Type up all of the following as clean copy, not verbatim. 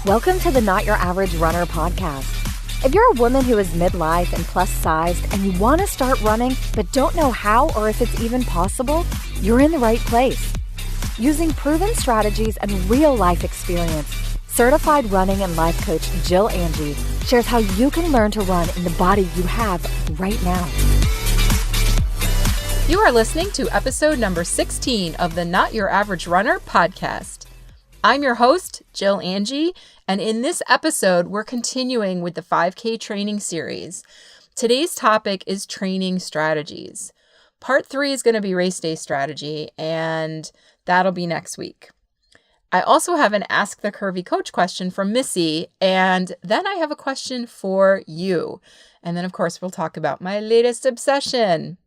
Welcome to the Not Your Average Runner podcast. If you're a woman who is midlife and plus-sized and you want to start running but don't know how or if it's even possible, you're in the right place. Using proven strategies and real-life experience, certified running and life coach Jill Angie shares how you can learn to run in the body you have right now. You are listening to episode number 16 of the Not Your Average Runner podcast. I'm your host, Jill Angie, and in this episode, we're continuing with the 5K training series. Today's topic is training strategies. Part 3 is going to be race day strategy, and that'll be next week. I also have an Ask the Curvy Coach question from Missy, and then I have a question for you. And then, of course, we'll talk about my latest obsession.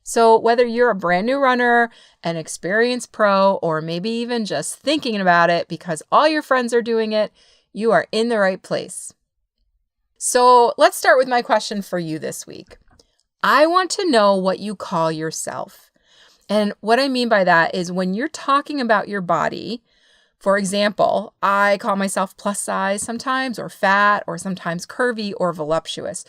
So whether you're a brand new runner, an experienced pro, or maybe even just thinking about it because all your friends are doing it, you are in the right place. So let's start with my question for you this week. I want to know what you call yourself. And what I mean by that is when you're talking about your body, for example, I call myself plus size sometimes, or fat, or sometimes curvy or voluptuous.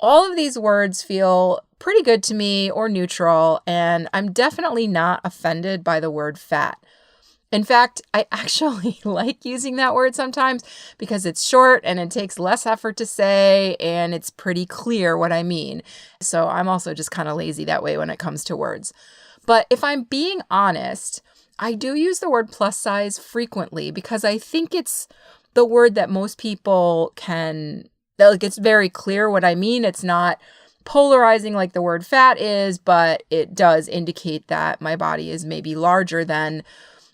All of these words feel pretty good to me or neutral, and I'm definitely not offended by the word fat. In fact, I actually like using that word sometimes because it's short and it takes less effort to say, and it's pretty clear what I mean. So I'm also just kind of lazy that way when it comes to words. But if I'm being honest, I do use the word plus size frequently because I think it's the word that most people it's very clear what I mean. It's not polarizing like the word fat is, but it does indicate that my body is maybe larger than,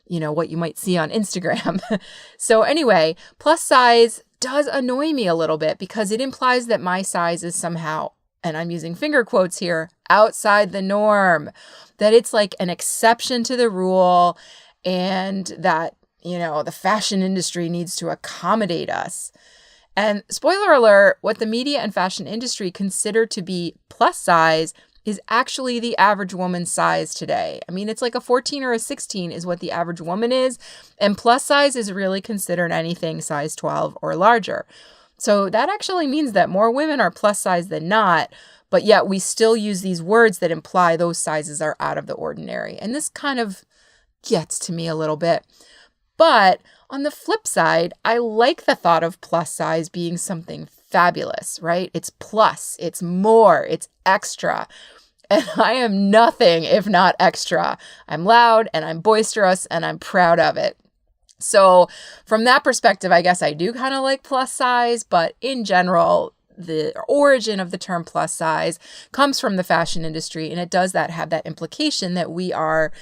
what you might see on Instagram. So anyway, plus size does annoy me a little bit because it implies that my size is somehow, and I'm using finger quotes here, outside the norm, that it's like an exception to the rule and that, the fashion industry needs to accommodate us. And spoiler alert, what the media and fashion industry consider to be plus size is actually the average woman's size today. I mean, it's like a 14 or a 16 is what the average woman is. And plus size is really considered anything size 12 or larger. So that actually means that more women are plus size than not, but yet we still use these words that imply those sizes are out of the ordinary. And this kind of gets to me a little bit. But on the flip side, I like the thought of plus size being something fabulous, right? It's plus, it's more, it's extra. And I am nothing if not extra. I'm loud and I'm boisterous and I'm proud of it. So from that perspective, I guess I do kind of like plus size, but in general, the origin of the term plus size comes from the fashion industry, and it does have that implication that we are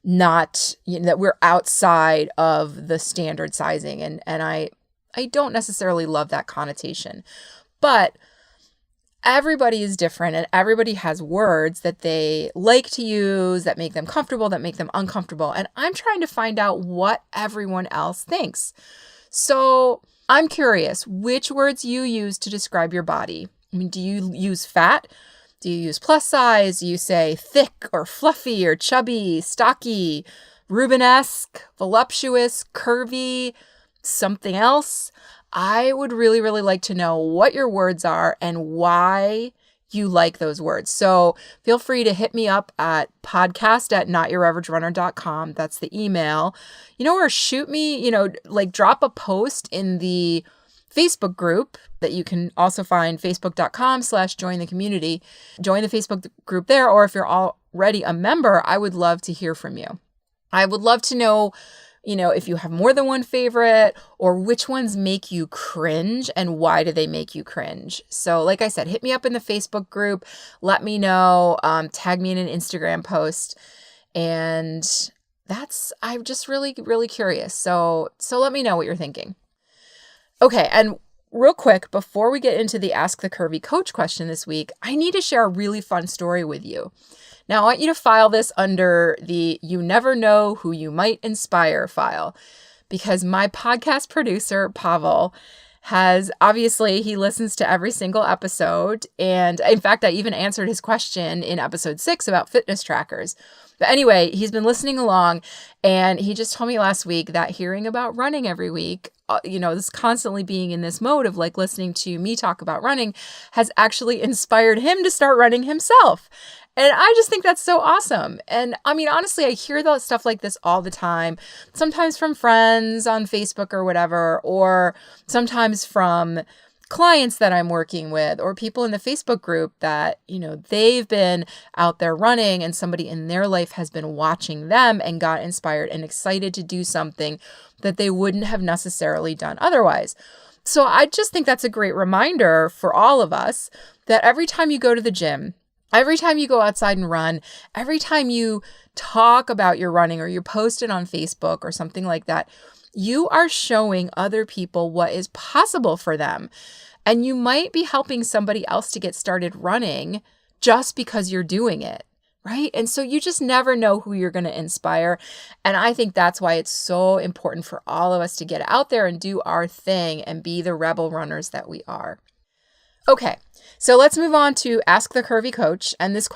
not, that we're outside of the standard sizing. And I don't necessarily love that connotation, but everybody is different and everybody has words that they like to use that make them comfortable, that make them uncomfortable. And I'm trying to find out what everyone else thinks. So I'm curious which words you use to describe your body. I mean, do you use fat? Do you use plus size? Do you say thick or fluffy or chubby, stocky, Rubenesque, voluptuous, curvy, something else? I would really, really like to know what your words are and why you like those words. So feel free to hit me up at podcast@notyouraveragerunner.com. That's the email. Or shoot me, drop a post in the Facebook group that you can also find, facebook.com/join the community. Join the Facebook group there, or if you're already a member, I would love to hear from you. I would love to know, if you have more than one favorite or which ones make you cringe and why do they make you cringe. So like I said, hit me up in the Facebook group. Let me know, tag me in an Instagram post. And I'm just really, really curious. So let me know what you're thinking. Okay, and real quick, before we get into the Ask the Curvy Coach question this week, I need to share a really fun story with you. Now, I want you to file this under the You Never Know Who You Might Inspire file, because my podcast producer, Pavel, he listens to every single episode. And in fact, I even answered his question in episode 6 about fitness trackers. But anyway, he's been listening along, and he just told me last week that hearing about running every week this constantly being in this mode of like listening to me talk about running has actually inspired him to start running himself. And I just think that's so awesome. And I mean, honestly, I hear that stuff like this all the time, sometimes from friends on Facebook or whatever, or sometimes from clients that I'm working with or people in the Facebook group that, they've been out there running and somebody in their life has been watching them and got inspired and excited to do something that they wouldn't have necessarily done otherwise. So I just think that's a great reminder for all of us that every time you go to the gym, every time you go outside and run, every time you talk about your running or you post it on Facebook or something like that, you are showing other people what is possible for them. And you might be helping somebody else to get started running just because you're doing it, right? And so you just never know who you're going to inspire. And I think that's why it's so important for all of us to get out there and do our thing and be the rebel runners that we are. Okay, so let's move on to Ask the Curvy Coach. And this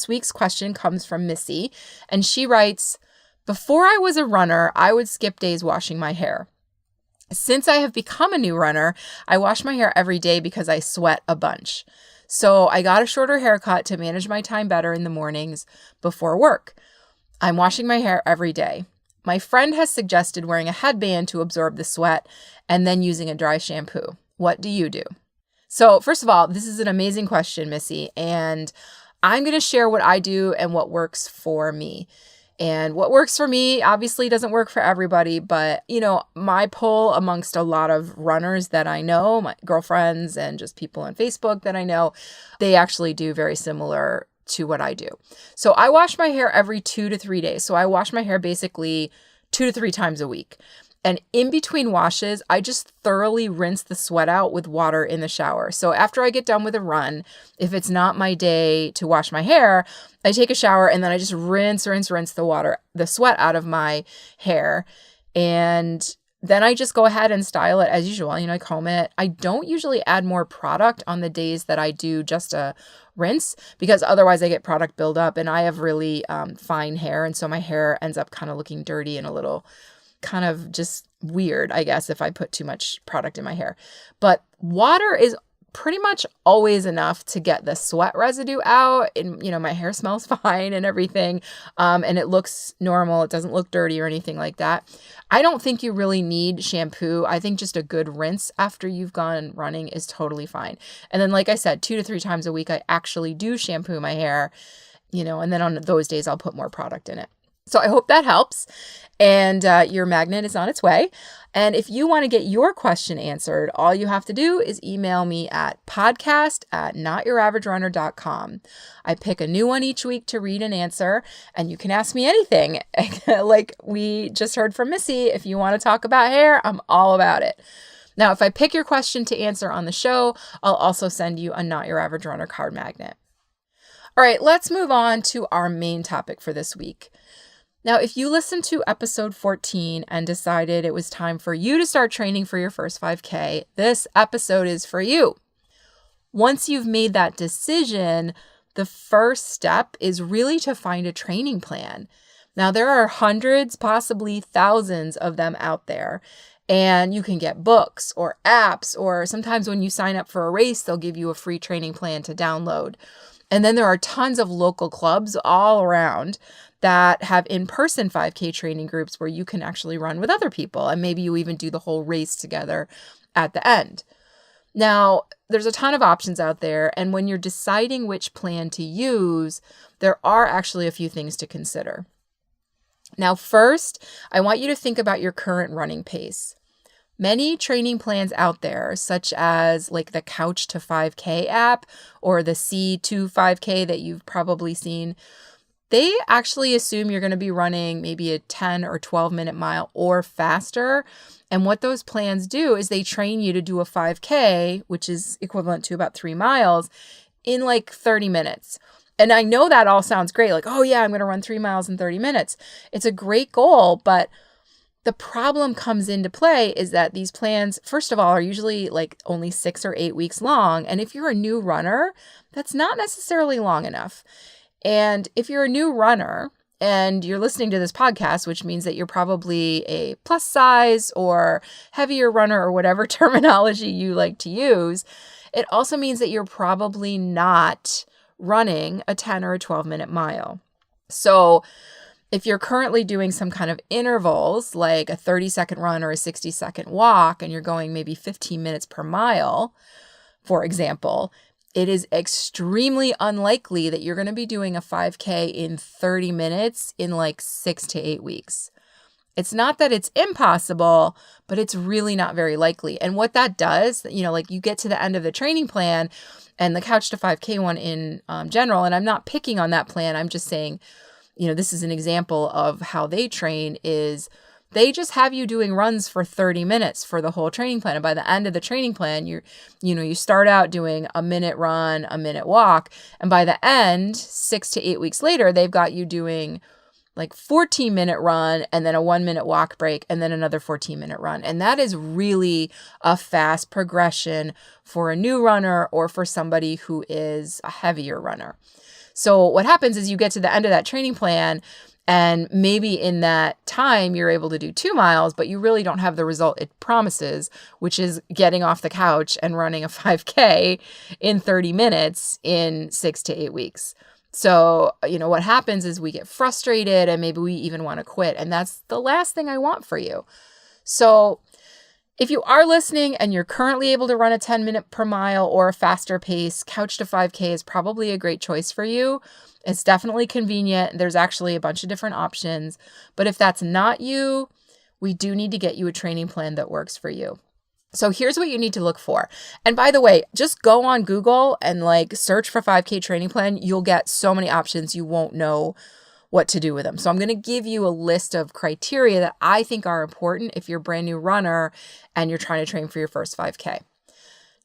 week's question comes from Missy. And she writes, before I was a runner, I would skip days washing my hair. Since I have become a new runner, I wash my hair every day because I sweat a bunch. So I got a shorter haircut to manage my time better in the mornings before work. I'm washing my hair every day. My friend has suggested wearing a headband to absorb the sweat and then using a dry shampoo. What do you do? So first of all, this is an amazing question, Missy, and I'm going to share what I do and what works for me. And what works for me obviously doesn't work for everybody, but my pull amongst a lot of runners that I know, my girlfriends and just people on Facebook that I know, they actually do very similar to what I do. So I wash my hair every 2 to 3 days. So I wash my hair basically 2 to 3 times a week. And in between washes, I just thoroughly rinse the sweat out with water in the shower. So after I get done with a run, if it's not my day to wash my hair, I take a shower and then I just rinse the sweat out of my hair. And then I just go ahead and style it as usual. I comb it. I don't usually add more product on the days that I do just a rinse because otherwise I get product buildup and I have really fine hair. And so my hair ends up kind of looking dirty and a little kind of just weird, I guess, if I put too much product in my hair. But water is pretty much always enough to get the sweat residue out. And, my hair smells fine and everything. And it looks normal. It doesn't look dirty or anything like that. I don't think you really need shampoo. I think just a good rinse after you've gone running is totally fine. And then, like I said, 2 to 3 times a week, I actually do shampoo my hair, and then on those days, I'll put more product in it. So I hope that helps. And your magnet is on its way. And if you want to get your question answered, all you have to do is email me at podcast@notyouraverage-runner.com. I pick a new one each week to read and answer, and you can ask me anything. Like we just heard from Missy, if you want to talk about hair, I'm all about it. Now, if I pick your question to answer on the show, I'll also send you a Not Your Average Runner card magnet. All right, let's move on to our main topic for this week. Now, if you listened to episode 14 and decided it was time for you to start training for your first 5K, this episode is for you. Once you've made that decision, the first step is really to find a training plan. Now, there are hundreds, possibly thousands of them out there, and you can get books or apps, or sometimes when you sign up for a race, they'll give you a free training plan to download. And then there are tons of local clubs all around that have in-person 5K training groups where you can actually run with other people. And maybe you even do the whole race together at the end. Now, there's a ton of options out there. And when you're deciding which plan to use, there are actually a few things to consider. Now, first, I want you to think about your current running pace. Many training plans out there, such as like the Couch to 5K app or the C to 5K that you've probably seen, they actually assume you're going to be running maybe a 10 or 12 minute mile or faster. And what those plans do is they train you to do a 5K, which is equivalent to about 3 miles, in like 30 minutes. And I know that all sounds great. Like, oh yeah, I'm going to run 3 miles in 30 minutes. It's a great goal, but the problem comes into play is that these plans, first of all, are usually like only 6 or 8 weeks long. And if you're a new runner, that's not necessarily long enough. And if you're a new runner, and you're listening to this podcast, which means that you're probably a plus size or heavier runner or whatever terminology you like to use, it also means that you're probably not running a 10 or a 12-minute mile. So if you're currently doing some kind of intervals, like a 30-second run or a 60-second walk, and you're going maybe 15 minutes per mile, for example, it is extremely unlikely that you're going to be doing a 5K in 30 minutes in like 6 to 8 weeks. It's not that it's impossible, but it's really not very likely. And what that does, like you get to the end of the training plan and the Couch to 5K one in general, and I'm not picking on that plan. I'm just saying, this is an example of how they train is they just have you doing runs for 30 minutes for the whole training plan. And by the end of the training plan, you start out doing a minute run, a minute walk. And by the end, 6 to 8 weeks later, they've got you doing like 14-minute run and then a 1-minute walk break and then another 14-minute run. And that is really a fast progression for a new runner or for somebody who is a heavier runner. So what happens is you get to the end of that training plan, and maybe in that time, you're able to do 2 miles, but you really don't have the result it promises, which is getting off the couch and running a 5K in 30 minutes in 6 to 8 weeks. So, what happens is we get frustrated and maybe we even want to quit. And that's the last thing I want for you. So if you are listening and you're currently able to run a 10-minute per mile or a faster pace, Couch to 5K is probably a great choice for you. It's definitely convenient. There's actually a bunch of different options. But if that's not you, we do need to get you a training plan that works for you. So here's what you need to look for. And by the way, just go on Google and search for 5K training plan. You'll get so many options. You won't know what to do with them. So I'm going to give you a list of criteria that I think are important if you're a brand new runner and you're trying to train for your first 5K.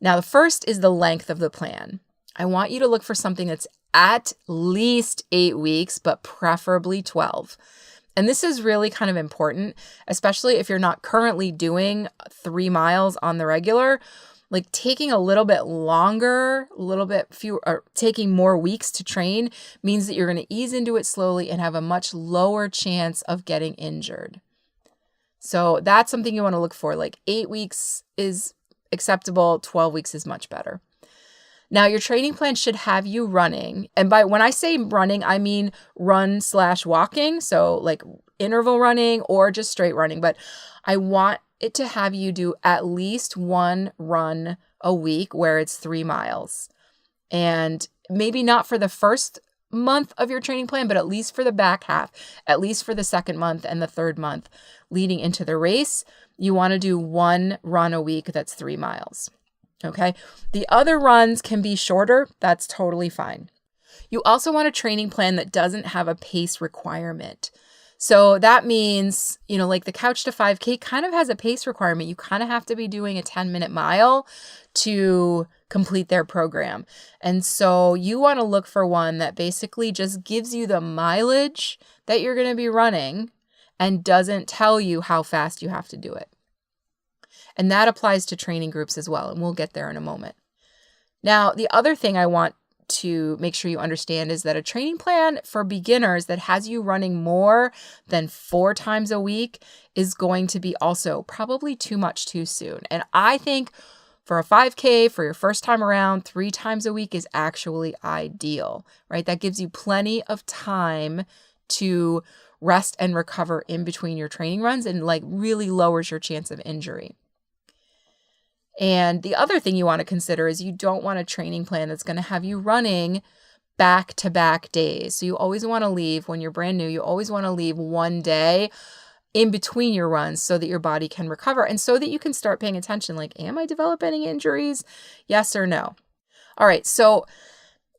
Now, the first is the length of the plan. I want you to look for something that's at least 8 weeks, but preferably 12. And this is really kind of important, especially if you're not currently doing 3 miles on the regular. Taking a little bit longer, a little bit fewer, or taking more weeks to train means that you're going to ease into it slowly and have a much lower chance of getting injured. So that's something you want to look for. 8 weeks is acceptable, 12 weeks is much better. Now, your training plan should have you running. And when I say running, I mean run/walking. So interval running or just straight running. But I want it to have you do at least 1 run a week where it's 3 miles. And maybe not for the first month of your training plan, but at least for the back half, at least for the second month and the third month leading into the race, you want to do 1 run a week that's 3 miles. Okay. The other runs can be shorter. That's totally fine. You also want a training plan that doesn't have a pace requirement. So that means, the Couch to 5K kind of has a pace requirement. You kind of have to be doing a 10-minute mile to complete their program. And so you want to look for one that basically just gives you the mileage that you're going to be running and doesn't tell you how fast you have to do it. And that applies to training groups as well. And we'll get there in a moment. Now, the other thing I want to make sure you understand is that a training plan for beginners that has you running more than 4 times a week is going to be also probably too much too soon. And I think for a 5K, for your first time around, 3 times a week is actually ideal, right? That gives you plenty of time to rest and recover in between your training runs and really lowers your chance of injury. And the other thing you want to consider is you don't want a training plan that's going to have you running back-to-back days. So you always want to leave, when you're brand new, you always want to leave 1 day in between your runs so that your body can recover and so that you can start paying attention. Am I developing any injuries? Yes or no? All right. So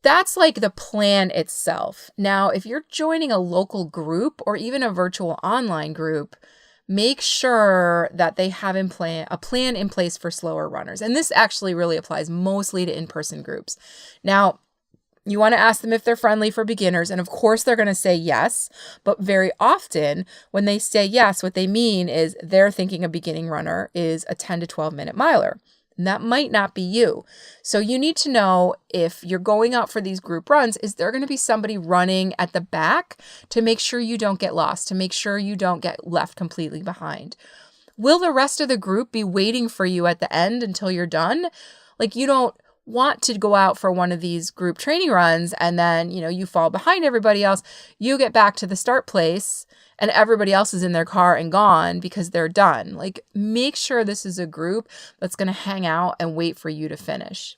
that's the plan itself. Now, if you're joining a local group or even a virtual online group, make sure that they have a plan in place for slower runners. And this actually really applies mostly to in-person groups. Now, you want to ask them if they're friendly for beginners. And of course, they're going to say yes. But very often when they say yes, what they mean is they're thinking a beginning runner is a 10 to 12 minute miler. And that might not be you. So you need to know, if you're going out for these group runs, is there going to be somebody running at the back to make sure you don't get lost, to make sure you don't get left completely behind? Will the rest of the group be waiting for you at the end until you're done? Like, you don't want to go out for one of these group training runs and then, you fall behind everybody else. You get back to the start place and everybody else is in their car and gone because they're done. Like, make sure this is a group that's going to hang out and wait for you to finish.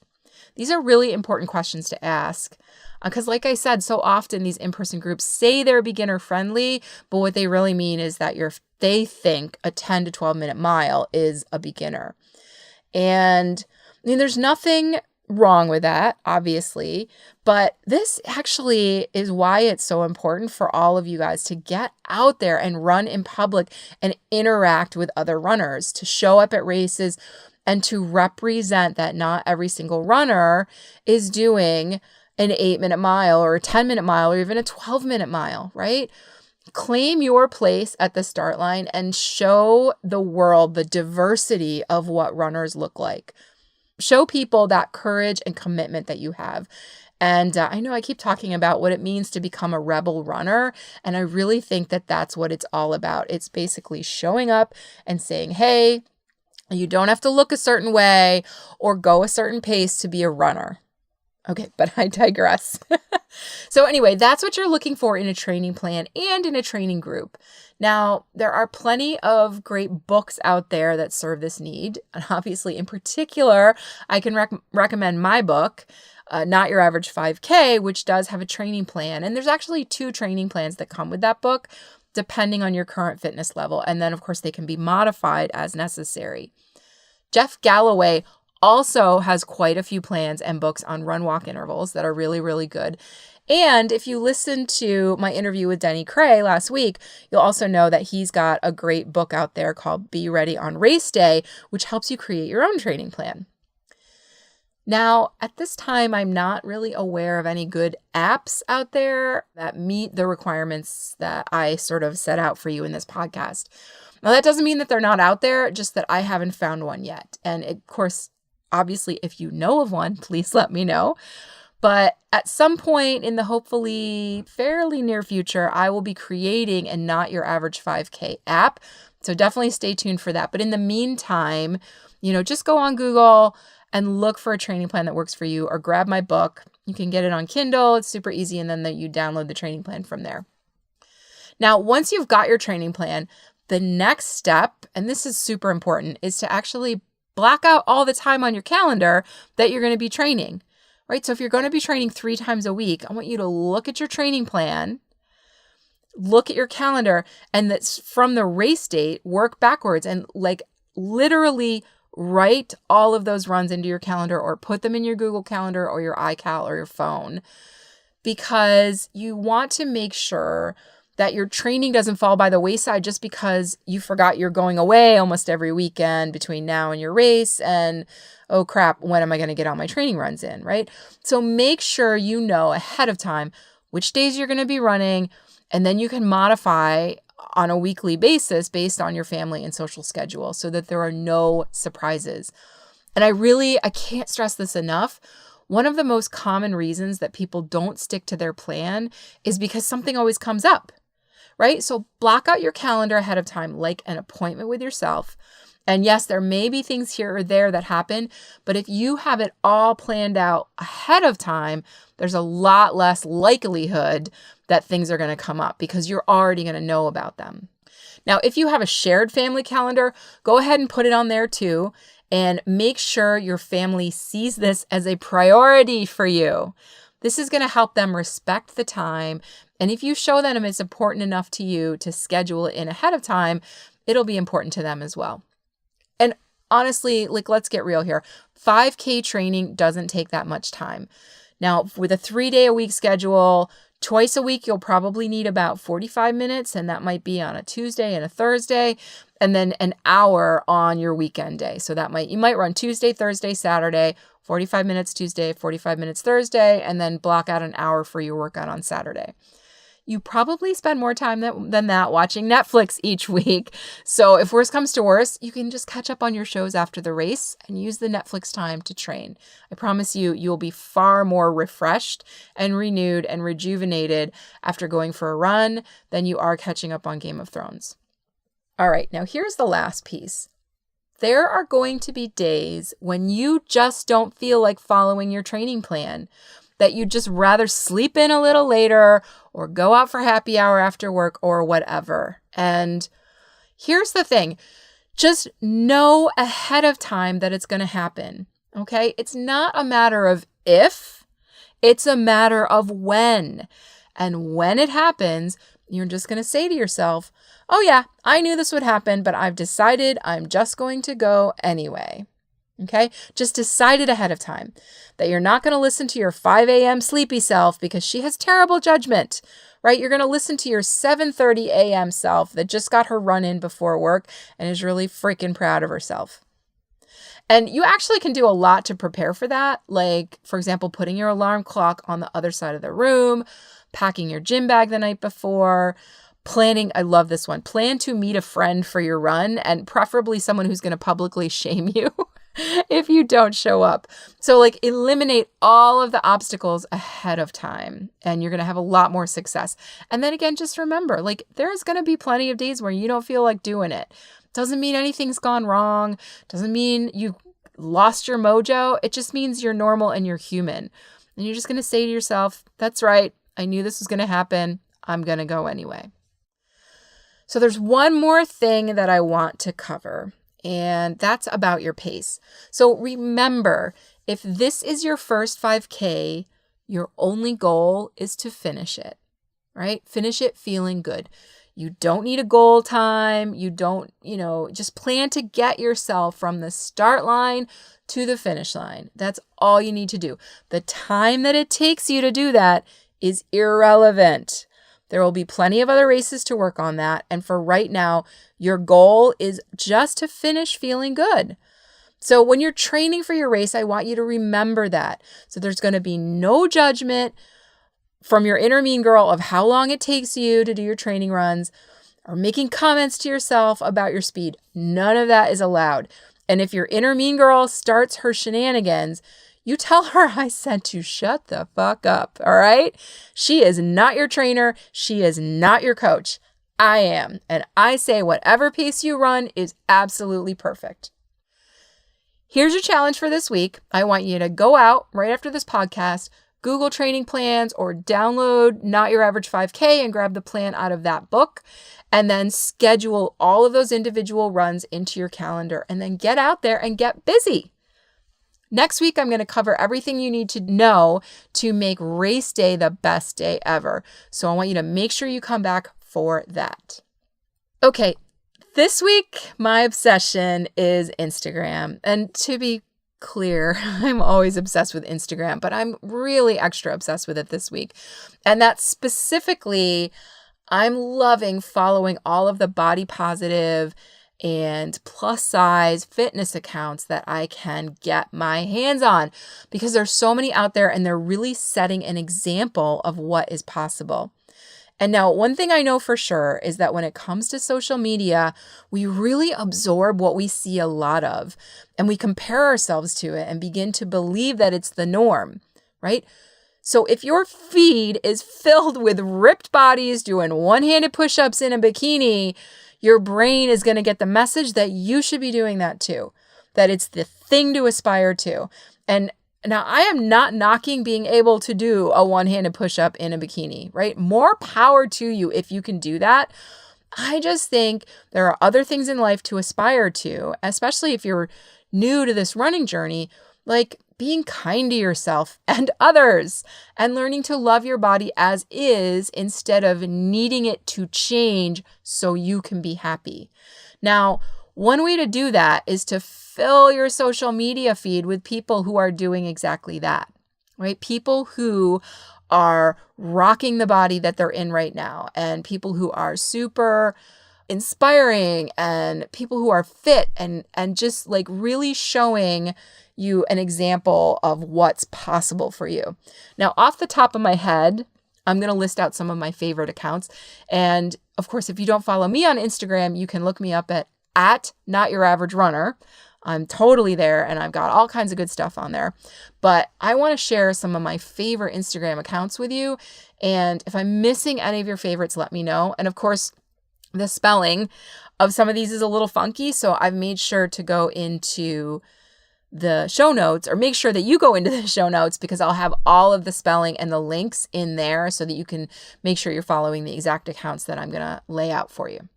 These are really important questions to ask because, like I said, so often these in-person groups say they're beginner friendly, but what they really mean is that they think a 10 to 12 minute mile is a beginner. And there's nothing wrong with that, obviously, but this actually is why it's so important for all of you guys to get out there and run in public and interact with other runners, to show up at races and to represent that not every single runner is doing an 8-minute mile or a 10-minute mile or even a 12-minute mile, right? Claim your place at the start line and show the world the diversity of what runners look like. Show people that courage and commitment that you have. And I know I keep talking about what it means to become a rebel runner, and I really think that that's what it's all about. It's basically showing up and saying, hey, you don't have to look a certain way or go a certain pace to be a runner. Okay, but I digress. So anyway, that's what you're looking for in a training plan and in a training group. Now, there are plenty of great books out there that serve this need. And obviously, in particular, I can recommend my book, Not Your Average 5K, which does have a training plan. And there's actually 2 training plans that come with that book, depending on your current fitness level. And then, of course, they can be modified as necessary. Jeff Galloway also has quite a few plans and books on run-walk intervals that are really, really good. And if you listen to my interview with Denny Cray last week, you'll also know that he's got a great book out there called Be Ready on Race Day, which helps you create your own training plan. Now, at this time, I'm not really aware of any good apps out there that meet the requirements that I sort of set out for you in this podcast. Now, that doesn't mean that they're not out there, just that I haven't found one yet. And of course, obviously, if you know of one, please let me know. But at some point in the hopefully fairly near future, I will be creating a Not Your Average 5K app. So definitely stay tuned for that. But in the meantime, just go on Google and look for a training plan that works for you, or grab my book. You can get it on Kindle. It's super easy. And then you download the training plan from there. Now, once you've got your training plan, the next step, and this is super important, is to actually block out all the time on your calendar that you're going to be training, right? So if you're going to be training 3 times a week, I want you to look at your training plan, look at your calendar, and that's from the race date, work backwards and literally write all of those runs into your calendar or put them in your Google Calendar or your iCal or your phone, because you want to make sure that your training doesn't fall by the wayside just because you forgot you're going away almost every weekend between now and your race and, oh crap, when am I going to get all my training runs in, right? So make sure you know ahead of time which days you're going to be running, and then you can modify on a weekly basis based on your family and social schedule so that there are no surprises. And I can't stress this enough. One of the most common reasons that people don't stick to their plan is because something always comes up. Right? So block out your calendar ahead of time, like an appointment with yourself. And yes, there may be things here or there that happen, but if you have it all planned out ahead of time, there's a lot less likelihood that things are going to come up because you're already going to know about them. Now, if you have a shared family calendar, go ahead and put it on there too, and make sure your family sees this as a priority for you. This is going to help them respect the time. And if you show them it's important enough to you to schedule it in ahead of time, it'll be important to them as well. And honestly, let's get real here. 5K training doesn't take that much time. Now, with a 3-day-a-week schedule, twice a week, you'll probably need about 45 minutes, and that might be on a Tuesday and a Thursday, and then an hour on your weekend day. So you might run Tuesday, Thursday, Saturday, 45 minutes Tuesday, 45 minutes Thursday, and then block out an hour for your workout on Saturday. you probably spend more time than that watching Netflix each week. So if worse comes to worse, you can just catch up on your shows after the race and use the Netflix time to train. I promise you'll be far more refreshed and renewed and rejuvenated after going for a run than you are catching up on Game of Thrones. All right, now here's the last piece. There are going to be days when you just don't feel like following your training plan, that you'd just rather sleep in a little later or go out for happy hour after work or whatever. And here's the thing, just know ahead of time that it's going to happen, okay? It's not a matter of if, it's a matter of when. And when it happens, you're just going to say to yourself, oh yeah, I knew this would happen, but I've decided I'm just going to go anyway. Okay? Just decide it ahead of time that you're not going to listen to your 5 a.m. sleepy self because she has terrible judgment, right? You're going to listen to your 7:30 a.m. self that just got her run in before work and is really freaking proud of herself. And you actually can do a lot to prepare for that. Like, for example, putting your alarm clock on the other side of the room, packing your gym bag the night before, planning, I love this one, plan to meet a friend for your run, and preferably someone who's going to publicly shame you if you don't show up. So like eliminate all of the obstacles ahead of time and you're going to have a lot more success. And then again, just remember, like there's going to be plenty of days where you don't feel like doing it. Doesn't mean anything's gone wrong. Doesn't mean you lost your mojo. It just means you're normal and you're human. And you're just going to say to yourself, that's right. I knew this was going to happen. I'm going to go anyway. So there's one more thing that I want to cover, and that's about your pace. So remember, if this is your first 5K, your only goal is to finish it, right? Finish it feeling good. You don't need a goal time. You don't, just plan to get yourself from the start line to the finish line. That's all you need to do. The time that it takes you to do that is irrelevant. There will be plenty of other races to work on that. And for right now, your goal is just to finish feeling good. So when you're training for your race, I want you to remember that. So there's going to be no judgment from your inner mean girl of how long it takes you to do your training runs or making comments to yourself about your speed. None of that is allowed. And if your inner mean girl starts her shenanigans, you tell her I said to shut the fuck up, all right? She is not your trainer. She is not your coach. I am. And I say whatever pace you run is absolutely perfect. Here's your challenge for this week. I want you to go out right after this podcast, Google training plans or download Not Your Average 5K and grab the plan out of that book, and then schedule all of those individual runs into your calendar and then get out there and get busy. Next week, I'm going to cover everything you need to know to make race day the best day ever. So I want you to make sure you come back for that. Okay, this week, my obsession is Instagram. And to be clear, I'm always obsessed with Instagram, but I'm really extra obsessed with it this week. And that's specifically, I'm loving following all of the body positive and plus size fitness accounts that I can get my hands on because there's so many out there and they're really setting an example of what is possible. And now one thing I know for sure is that when it comes to social media, we really absorb what we see a lot of and we compare ourselves to it and begin to believe that it's the norm, right? So if your feed is filled with ripped bodies doing one-handed push-ups in a bikini, your brain is going to get the message that you should be doing that too, that it's the thing to aspire to. And now I am not knocking being able to do a one-handed push-up in a bikini, right? More power to you if you can do that. I just think there are other things in life to aspire to, especially if you're new to this running journey, like being kind to yourself and others and learning to love your body as is instead of needing it to change so you can be happy. Now, one way to do that is to fill your social media feed with people who are doing exactly that, right? People who are rocking the body that they're in right now and people who are super inspiring and people who are fit and just like really showing you an example of what's possible for you. Now, off the top of my head, I'm going to list out some of my favorite accounts. And of course, if you don't follow me on Instagram, you can look me up at Not Your Average Runner. I'm totally there and I've got all kinds of good stuff on there. But I want to share some of my favorite Instagram accounts with you. And if I'm missing any of your favorites, let me know. And of course, the spelling of some of these is a little funky. So I've made sure to go into the show notes, or make sure that you go into the show notes, because I'll have all of the spelling and the links in there so that you can make sure you're following the exact accounts that I'm going to lay out for you.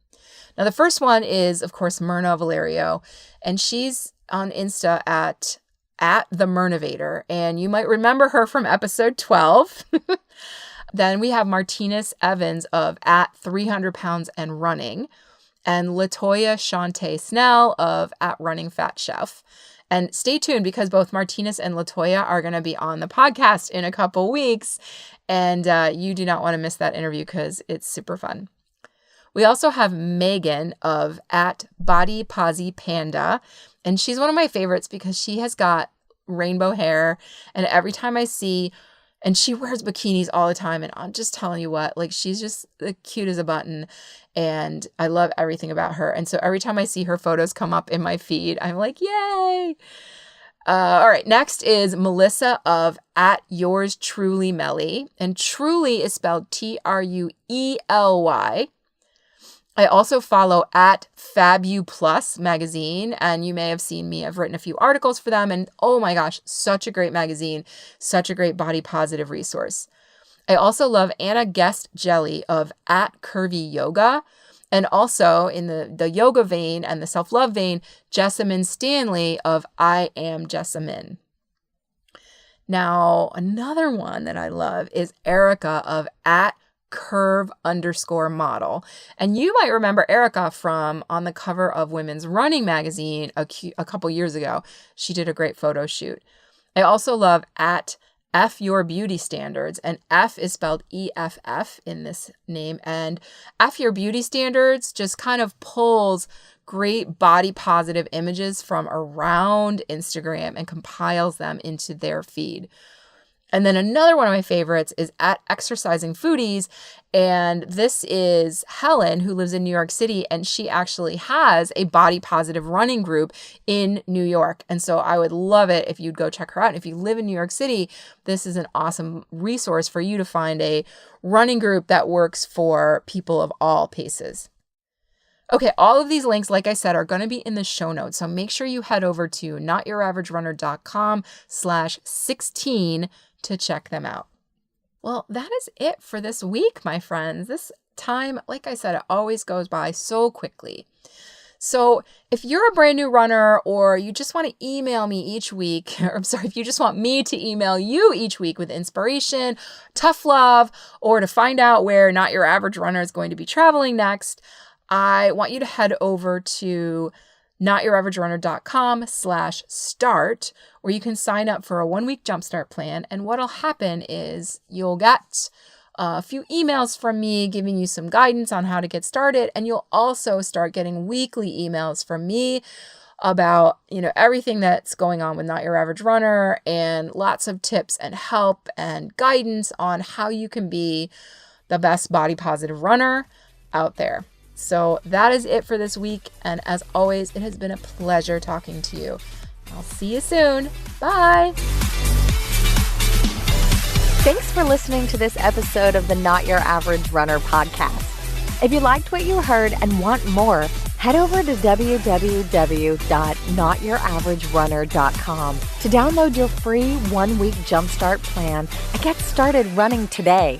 Now, the first one is, of course, Myrna Valerio, and she's on Insta at the Myrnavator, and you might remember her from episode 12. Then we have Martinez Evans of at 300 pounds and running, and Latoya Shante Snell of at Running Fat Chef. And stay tuned, because both Martinez and Latoya are going to be on the podcast in a couple weeks, and you do not want to miss that interview because it's super fun. We also have Megan of at Body Posy Panda, and she's one of my favorites because she has got rainbow hair, and every time I see, and she wears bikinis all the time, and I'm just telling you what, like, she's just the cute as a button, and I love everything about her. And so every time I see her photos come up in my feed, I'm like, yay! All right, next is Melissa of at Yours Truly Melly, and Truly is spelled Truely. I also follow at Fabu Plus magazine, and you may have seen me. I've written a few articles for them, and oh my gosh, such a great magazine, such a great body positive resource. I also love Anna Guest Jelly of at Curvy Yoga, and also in the yoga vein and the self-love vein, Jessamine Stanley of I Am Jessamine. Now, another one that I love is Erica of at Curve_model. And you might remember Erica from on the cover of Women's Running magazine a couple years ago. She did a great photo shoot. I also love at F Your Beauty Standards, and F is spelled EFF in this name. And F Your Beauty Standards just kind of pulls great body positive images from around Instagram and compiles them into their feed. And then another one of my favorites is at Exercising Foodies. And this is Helen, who lives in New York City, and she actually has a body positive running group in New York. And so I would love it if you'd go check her out. And if you live in New York City, this is an awesome resource for you to find a running group that works for people of all paces. Okay, all of these links, like I said, are going to be in the show notes. So make sure you head over to notyouraverage_runner.com/16 to check them out. Well, that is it for this week, my friends. This time, like I said, it always goes by so quickly. So if you're a brand new runner, or you just want to email me each week, or I'm sorry, if you just want me to email you each week with inspiration, tough love, or to find out where Not Your Average Runner is going to be traveling next, I want you to head over to notyouraverage_runner.com/start, where you can sign up for a 1-week jumpstart plan. And what'll happen is you'll get a few emails from me giving you some guidance on how to get started. And you'll also start getting weekly emails from me about, everything that's going on with Not Your Average Runner, and lots of tips and help and guidance on how you can be the best body positive runner out there. So that is it for this week. And as always, it has been a pleasure talking to you. I'll see you soon. Bye. Thanks for listening to this episode of the Not Your Average Runner podcast. If you liked what you heard and want more, head over to www.notyouraverage_runner.com to download your free 1-week jumpstart plan and get started running today.